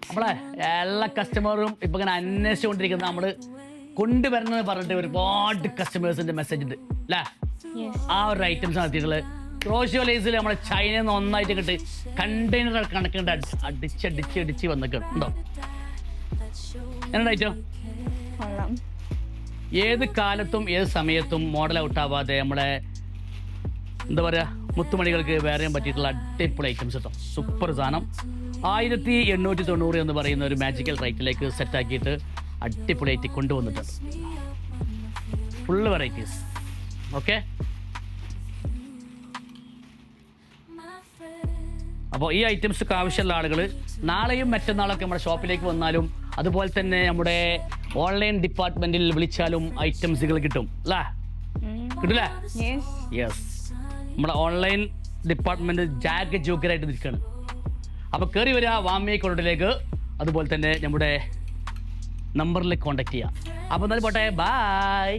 നമ്മളെ എല്ലാ കസ്റ്റമറും ഇപ്പൊ ഇങ്ങനെ അന്വേഷിച്ചുകൊണ്ടിരിക്കുന്ന നമ്മള് കൊണ്ടുവരണമെന്ന് പറഞ്ഞിട്ട് ഒരുപാട് കസ്റ്റമേഴ്സിന്റെ മെസ്സേജ് ഉണ്ട് അല്ലേ? ആ ഒരു ഐറ്റംസ് നടത്തിയിട്ടുള്ളത് ക്രോഷ്യോ ലേസിൽ നമ്മളെ ചൈനയിൽ നിന്ന് ഒന്നായിട്ട് കിട്ടി കണ്ടെയ്നർ കണക്കുണ്ട് അടിച്ച് വന്നിട്ടുണ്ട് ഉണ്ടോ? ഐറ്റം ഏത് കാലത്തും ഏത് സമയത്തും മോഡൽ ഔട്ടാവാതെ നമ്മളെ എന്താ പറയുക മുത്തുമണികൾക്ക് വേറെയും പറ്റിയിട്ടുള്ള അടിപൊളി ഐറ്റംസ് കേട്ടോ. സൂപ്പർ സാധനം 1890 എന്ന് പറയുന്ന ഒരു മാജിക്കൽ റേറ്റിലേക്ക് സെറ്റാക്കിയിട്ട് അടിപൊളിയായിട്ട് കൊണ്ടുവന്നിട്ടുണ്ട്. Full varieties. ഓക്കെ, അപ്പോൾ ഈ ഐറ്റംസൊക്കെ ആവശ്യമുള്ള ആളുകൾ നാളെയും മറ്റന്നാളൊക്കെ നമ്മുടെ ഷോപ്പിലേക്ക് വന്നാലും അതുപോലെ തന്നെ നമ്മുടെ ഓൺലൈൻ ഡിപ്പാർട്ട്മെന്റിൽ വിളിച്ചാലും ഐറ്റംസുകൾ കിട്ടും അല്ലേ? കിട്ടില്ലേ? യെസ്, നമ്മുടെ ഓൺലൈൻ ഡിപ്പാർട്ട്മെന്റ് ജാഗ് ജോക്കറായിട്ട് നിൽക്കുകയാണ്. അപ്പോൾ കയറി വരിക വാമി കൊണ്ടിലേക്ക്, അതുപോലെ തന്നെ നമ്മുടെ നമ്പറിൽ കോൺടാക്ട് ചെയ്യാം. അപ്പോൾ എന്നാലും പോട്ടെ, ബൈ.